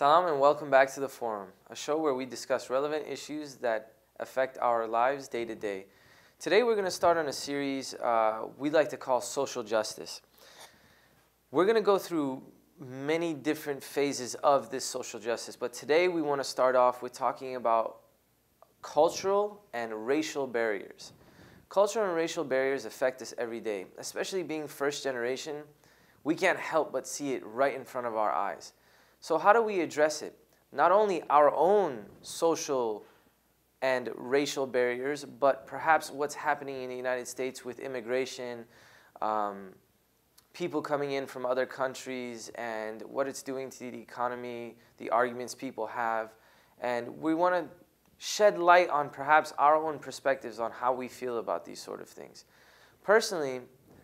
Salam and welcome back to The Forum, a show where we discuss relevant issues that affect our lives day to day. Today we're going to start on a series we like to call Social Justice. We're going to go through many different phases of this social justice, but today we want to start off with talking about cultural and racial barriers. Cultural and racial barriers affect us every day, especially being first generation. We can't help but see it right in front of our eyes. So how do we address it? Not only our own social and racial barriers, but perhaps what's happening in the United States with immigration, people coming in from other countries, and what it's doing to the economy, the arguments people have. And we want to shed light on perhaps our own perspectives on how we feel about these sort of things. Personally,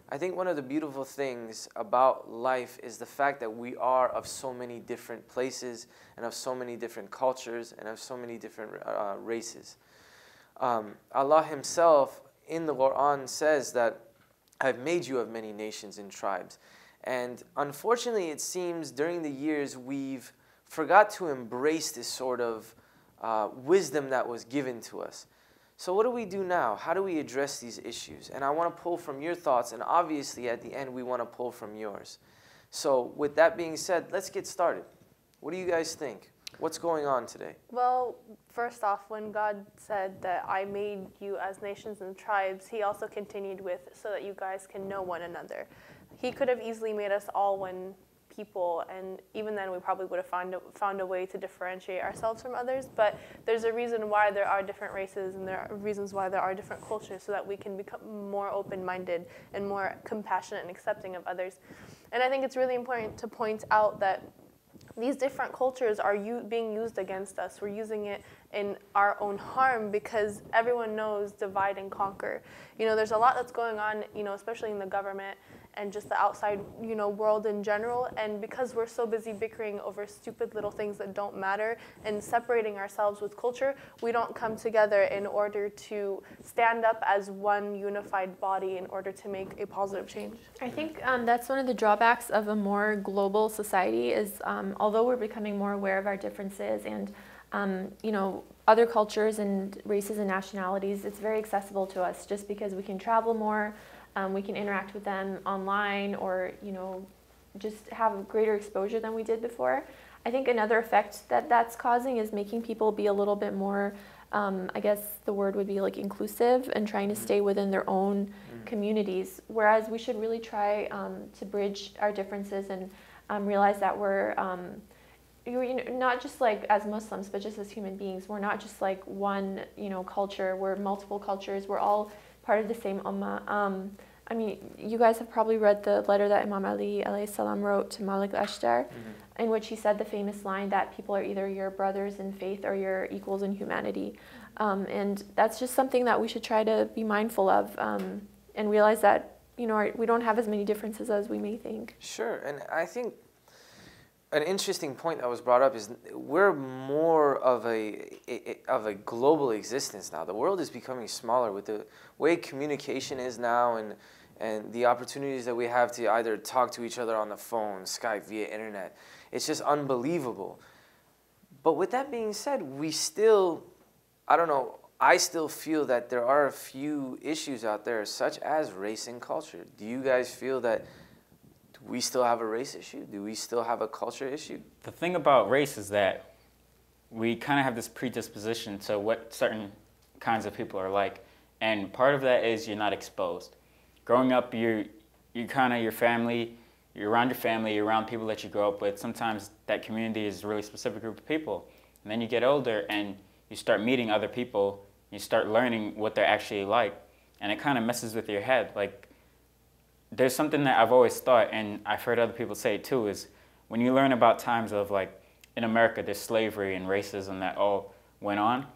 I think one of the beautiful things about life is the fact that we are of so many different places and of so many different cultures and of so many different races. Allah Himself in the Quran says that I've made you of many nations and tribes. And unfortunately, it seems during the years we've forgot to embrace this sort of wisdom that was given to us. So what do we do now? How do we address these issues? And I want to pull from your thoughts, and obviously at the end we want to pull from yours. So with that being said, let's get started. What do you guys think? What's going on today? Well, first off, when God said that I made you as nations and tribes, He also continued with, so that you guys can know one another. He could have easily made us all one people, and even then we probably would have found a way to differentiate ourselves from others, but there's a reason why there are different races, and there are reasons why there are different cultures, so that we can become more open-minded and more compassionate and accepting of others. And I think it's really important to point out that these different cultures are being used against us. We're using it in our own harm because everyone knows divide and conquer. You know, there's a lot that's going on, you know, especially in the government and just the outside, you know, world in general. And because we're so busy bickering over stupid little things that don't matter and separating ourselves with culture, we don't come together in order to stand up as one unified body in order to make a positive change. I think that's one of the drawbacks of a more global society is although we're becoming more aware of our differences and you know, other cultures and races and nationalities, it's very accessible to us just because we can travel more. We can interact with them online or, you know, just have greater exposure than we did before. I think another effect that that's causing is making people be a little bit more, I guess the word would be like inclusive and trying to stay within their own communities. Whereas we should really try to bridge our differences and realize that we're, you know, not just like as Muslims, but just as human beings. We're not just like one, you know, culture. We're multiple cultures. We're all part of the same ummah. I mean, you guys have probably read the letter that Imam Ali alayhi salam wrote to Malik al-Ashtar, in which he said the famous line that people are either your brothers in faith or your equals in humanity. And that's just something that we should try to be mindful of and realize that, you know, we don't have as many differences as we may think. Sure, and I think an interesting point that was brought up is we're more of a global existence now. The world is becoming smaller with the way communication is now and the opportunities that we have to either talk to each other on the phone, Skype, via internet. It's just unbelievable. But with that being said, we still, I don't know, I still feel that there are a few issues out there such as race and culture. Do you guys feel that we still have a race issue? Do we still have a culture issue? The thing about race is that we kind of have this predisposition to what certain kinds of people are like. And part of that is you're not exposed. Growing up, you're kind of your family, you're around your family, you're around people that you grow up with. Sometimes that community is a really specific group of people. And then you get older and you start meeting other people, you start learning what they're actually like. And it kind of messes with your head. Like, there's something that I've always thought, and I've heard other people say it too, is when you learn about times of, like, in America, there's slavery and racism that all went on.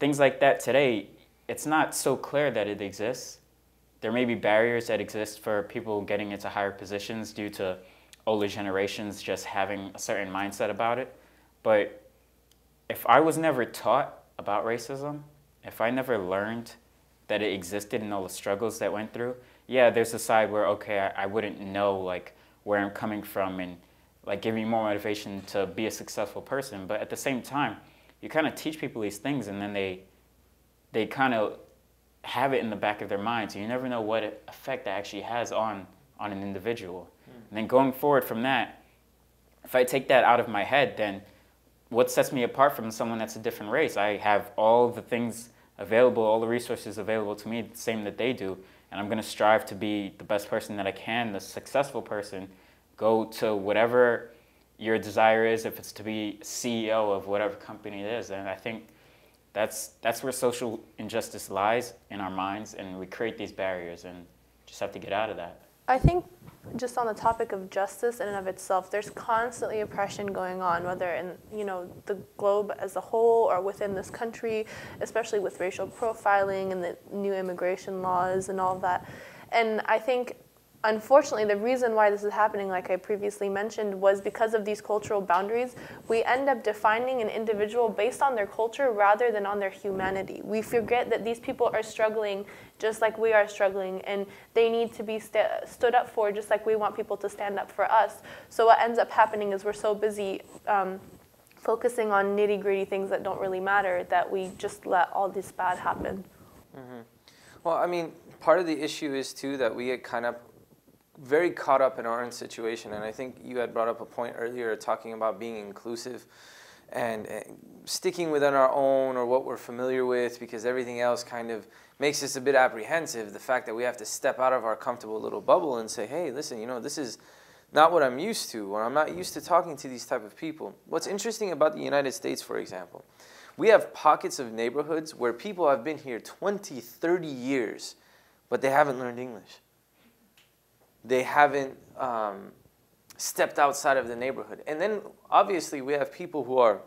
Things like that today, it's not so clear that it exists. There may be barriers that exist for people getting into higher positions due to older generations just having a certain mindset about it. But if I was never taught about racism, if I never learned that it existed and all the struggles that went through, yeah, there's a side where, okay, I wouldn't know like where I'm coming from and like give you more motivation to be a successful person. But at the same time, you kind of teach people these things, and then they kind of have it in the back of their minds. You never know what effect that actually has on an individual. And then going forward from that, if I take that out of my head, then what sets me apart from someone that's a different race? I have all the things available, all the resources available to me, the same that they do, and I'm going to strive to be the best person that I can, the successful person. Go to whatever your desire is, if it's to be CEO of whatever company it is. And I think that's where social injustice lies in our minds, and we create these barriers and just have to get out of that. I think just on the topic of justice in and of itself, there's constantly oppression going on, whether in the globe as a whole or within this country, especially with racial profiling and the new immigration laws and all of that. And I think, unfortunately, the reason why this is happening, like I previously mentioned, was because of these cultural boundaries. We end up defining an individual based on their culture rather than on their humanity. We forget that these people are struggling just like we are struggling, and they need to be stood up for just like we want people to stand up for us. So what ends up happening is we're so busy focusing on nitty-gritty things that don't really matter that we just let all this bad happen. Mm-hmm. Well, I mean, part of the issue is, too, that we get kind of very caught up in our own situation, and I think you had brought up a point earlier talking about being inclusive and sticking within our own or what we're familiar with, because everything else kind of makes us a bit apprehensive. The fact that we have to step out of our comfortable little bubble and say, hey, listen, this is not what I'm used to, or I'm not used to talking to these type of people. What's interesting about the United States, for example, we have pockets of neighborhoods where people have been here 20, 30 years, but they haven't learned English. They haven't stepped outside of the neighborhood. And then, obviously, we have people who are,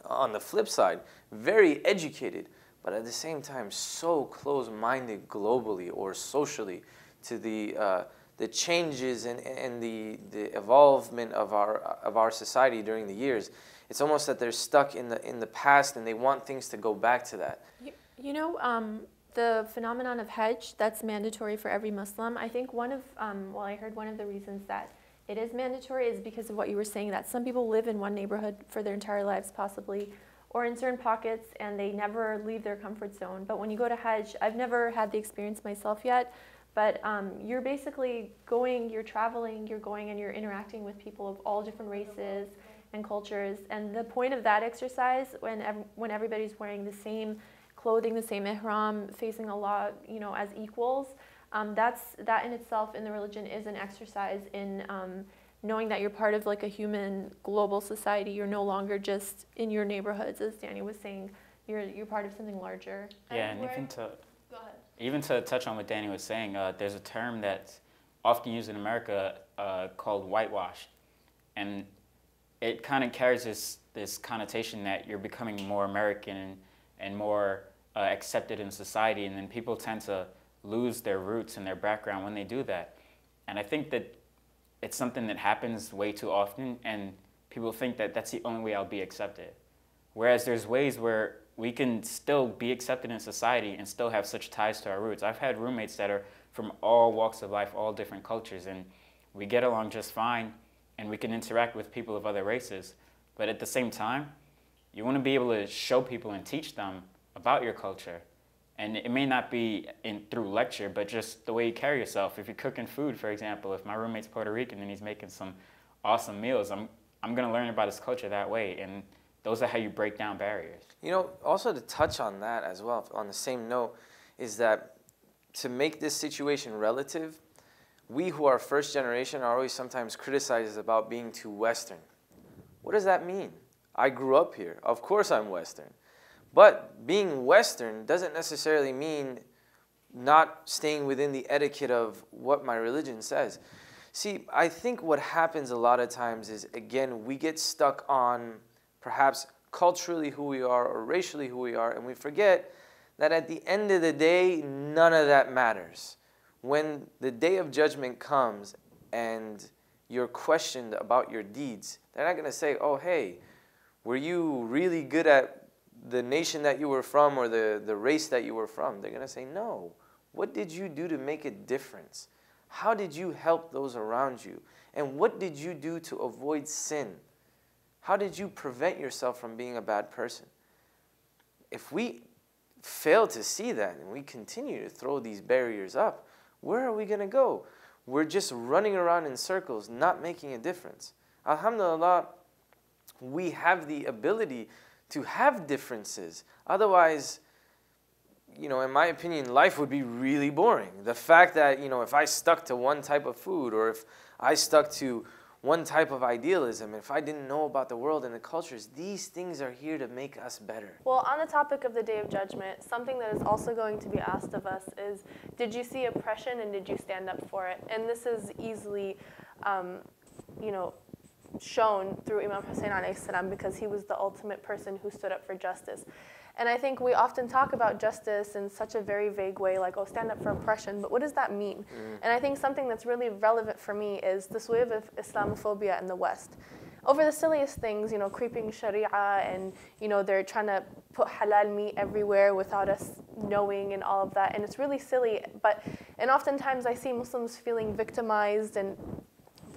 on the flip side, very educated, but at the same time so close-minded globally or socially to the changes and the evolvement of our society during the years. It's almost that they're stuck in the past and they want things to go back to that. The phenomenon of Hajj, that's mandatory for every Muslim. I think I heard one of the reasons that it is mandatory is because of what you were saying, that some people live in one neighborhood for their entire lives possibly, or in certain pockets, and they never leave their comfort zone. But when you go to Hajj, I've never had the experience myself yet, but you're basically going, you're traveling, you're going and you're interacting with people of all different races and cultures. And the point of that exercise, when everybody's wearing the same clothing, the same ihram, facing Allah, as equals, that in itself in the religion is an exercise in knowing that you're part of like a human global society. You're no longer just in your neighborhoods, as Danny was saying. You're part of something larger. Yeah, and even to touch on what Danny was saying, there's a term that's often used in America called whitewash, and it kind of carries this connotation that you're becoming more American and more accepted in society, and then people tend to lose their roots and their background when they do that. And I think that it's something that happens way too often, and people think that that's the only way I'll be accepted. Whereas there's ways where we can still be accepted in society and still have such ties to our roots. I've had roommates that are from all walks of life, all different cultures, and we get along just fine, and we can interact with people of other races. But at the same time, you want to be able to show people and teach them about your culture. And it may not be through lecture, but just the way you carry yourself. If you're cooking food, for example, if my roommate's Puerto Rican and he's making some awesome meals, I'm going to learn about his culture that way. And those are how you break down barriers. Also to touch on that as well, on the same note, is that to make this situation relative, we who are first generation are always sometimes criticized about being too Western. What does that mean? I grew up here. Of course I'm Western. But being Western doesn't necessarily mean not staying within the etiquette of what my religion says. See, I think what happens a lot of times is, again, we get stuck on perhaps culturally who we are or racially who we are, and we forget that at the end of the day, none of that matters. When the day of judgment comes and you're questioned about your deeds, they're not going to say, oh, hey, were you really good at the nation that you were from or the race that you were from? They're going to say, no. What did you do to make a difference? How did you help those around you? And what did you do to avoid sin? How did you prevent yourself from being a bad person? If we fail to see that and we continue to throw these barriers up, where are we going to go? We're just running around in circles, not making a difference. Alhamdulillah, we have the ability to have differences. Otherwise, in my opinion, life would be really boring. The fact that, if I stuck to one type of food, or if I stuck to one type of idealism, if I didn't know about the world and the cultures, these things are here to make us better. Well, on the topic of the Day of Judgment, something that is also going to be asked of us is, did you see oppression and did you stand up for it? And this is easily, shown through Imam Hussein alayhi salam, because he was the ultimate person who stood up for justice. And I think we often talk about justice in such a very vague way, like, oh, stand up for oppression, but what does that mean? And I think something that's really relevant for me is this wave of Islamophobia in the West. Over the silliest things, creeping Sharia, and, they're trying to put halal meat everywhere without us knowing and all of that, and it's really silly. And oftentimes I see Muslims feeling victimized and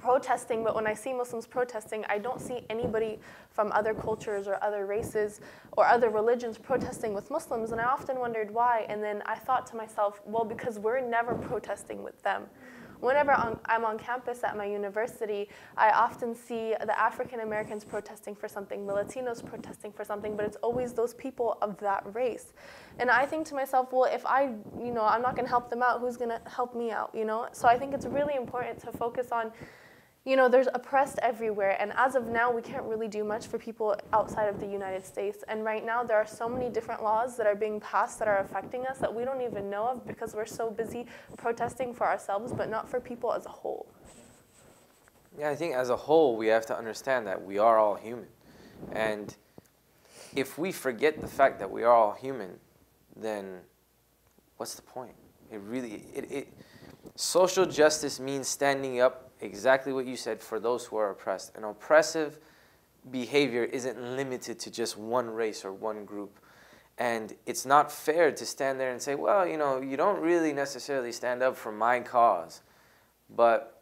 protesting, but when I see Muslims protesting, I don't see anybody from other cultures or other races or other religions protesting with Muslims, and I often wondered why. And then I thought to myself, well, because we're never protesting with them. Whenever I'm on campus at my university, I often see the African Americans protesting for something, the Latinos protesting for something, but it's always those people of that race. And I think to myself, well, if I'm not going to help them out, who's going to help me out, So I think it's really important to focus on, there's oppressed everywhere, and as of now, we can't really do much for people outside of the United States. And right now, there are so many different laws that are being passed that are affecting us that we don't even know of, because we're so busy protesting for ourselves, but not for people as a whole. Yeah, I think as a whole, we have to understand that we are all human. And if we forget the fact that we are all human, then what's the point? Social justice means standing up, exactly what you said, for those who are oppressed. And oppressive behavior isn't limited to just one race or one group. And it's not fair to stand there and say, well, you don't really necessarily stand up for my cause, but,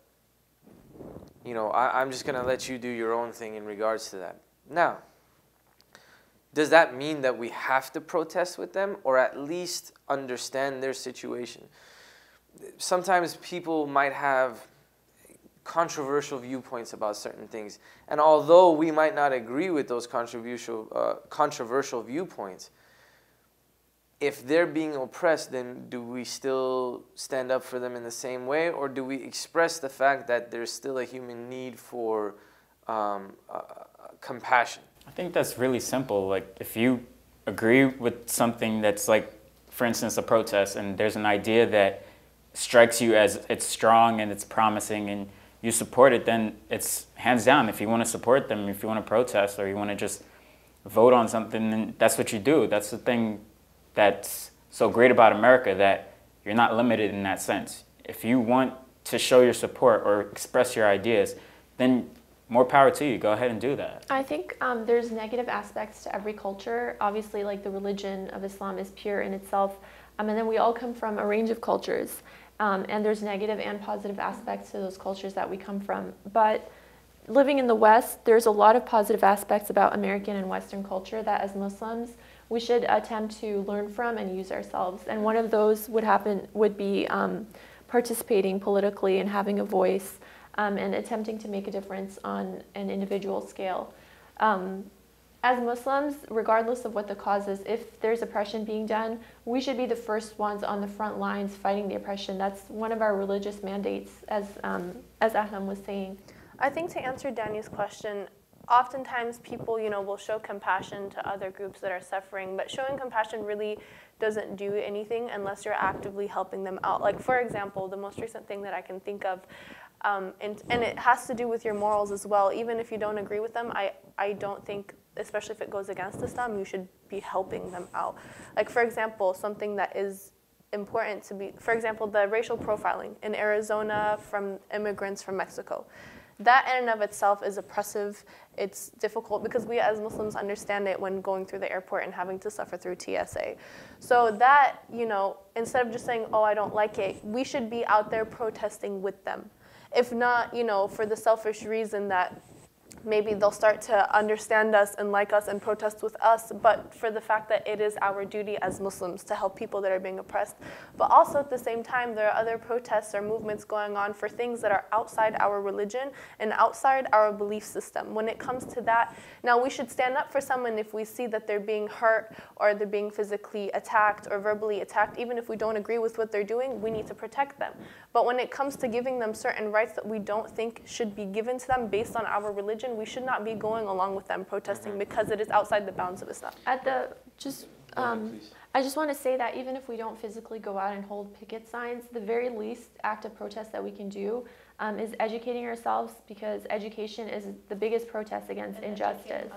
I'm just going to let you do your own thing in regards to that. Now, does that mean that we have to protest with them, or at least understand their situation? Sometimes people might have controversial viewpoints about certain things, and although we might not agree with those controversial viewpoints, if they're being oppressed, then do we still stand up for them in the same way, or do we express the fact that there's still a human need for compassion? I think that's really simple. Like, if you agree with something that's like, for instance, a protest, and there's an idea that strikes you as it's strong and it's promising, and you support it, then it's hands down. If you want to support them, if you want to protest, or you want to just vote on something, then that's what you do. That's the thing that's so great about America, that you're not limited in that sense. If you want to show your support or express your ideas, then more power to you. Go ahead and do that. I think there's negative aspects to every culture. Obviously, like, the religion of Islam is pure in itself, and then we all come from a range of cultures. And there's negative and positive aspects to those cultures that we come from. But living in the West, there's a lot of positive aspects about American and Western culture that as Muslims, we should attempt to learn from and use ourselves. And one of those would be participating politically and having a voice, and attempting to make a difference on an individual scale. As Muslims, regardless of what the cause is, if there's oppression being done, we should be the first ones on the front lines fighting the oppression. That's one of our religious mandates, as Ahlam was saying. I think to answer Danny's question, oftentimes people, will show compassion to other groups that are suffering, but showing compassion really doesn't do anything unless you're actively helping them out. Like, for example, the most recent thing that I can think of, and it has to do with your morals as well. Even if you don't agree with them, I don't think, especially if it goes against Islam, you should be helping them out. Like, for example, something that is important to be, for example, the racial profiling in Arizona from immigrants from Mexico. that in and of itself is oppressive. It's difficult because we as Muslims understand it when going through the airport and having to suffer through TSA. So that, instead of just saying, oh, I don't like it, we should be out there protesting with them. If not, for the selfish reason that maybe they'll start to understand us and like us and protest with us, but for the fact that it is our duty as Muslims to help people that are being oppressed. But also at the same time, there are other protests or movements going on for things that are outside our religion and outside our belief system. When it comes to that, now we should stand up for someone if we see that they're being hurt or they're being physically attacked or verbally attacked. Even if we don't agree with what they're doing, we need to protect them. But when it comes to giving them certain rights that we don't think should be given to them based on our religion, we should not be going along with them protesting because it is outside the bounds of Islam. I just want to say that even if we don't physically go out and hold picket signs, the very least act of protest that we can do is educating ourselves, because education is the biggest protest against injustice.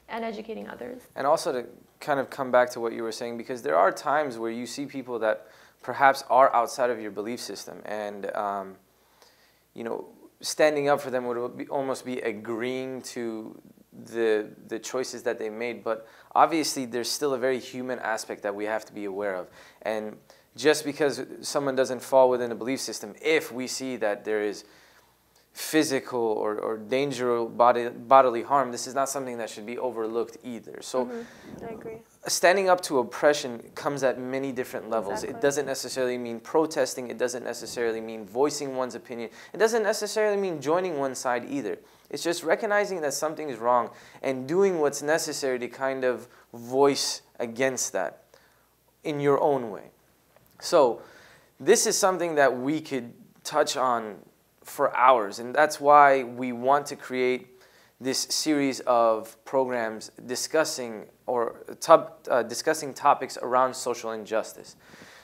And educating others. And also to kind of come back to what you were saying, because there are times where you see people that perhaps are outside of your belief system, and standing up for them would almost be agreeing to the choices that they made. But obviously there's still a very human aspect that we have to be aware of. And just because someone doesn't fall within a belief system, if we see that there is physical or dangerous bodily harm, this is not something that should be overlooked either. So I agree. Standing up to oppression comes at many different levels. Exactly. It doesn't necessarily mean protesting. It doesn't necessarily mean voicing one's opinion. It doesn't necessarily mean joining one side either. It's just recognizing that something is wrong and doing what's necessary to kind of voice against that in your own way. So this is something that we could touch on for hours, and that's why we want to create this series of programs discussing topics around social injustice.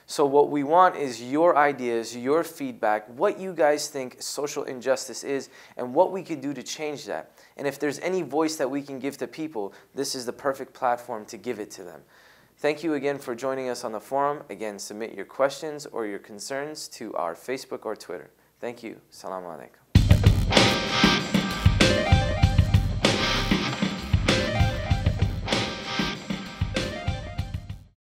So what we want is your ideas, your feedback, what you guys think social injustice is, and what we could do to change that. And if there's any voice that we can give to people, this is the perfect platform to give it to them. Thank you again for joining us on the forum. Again, submit your questions or your concerns to our Facebook or Twitter. Thank you. Assalamu alaikum.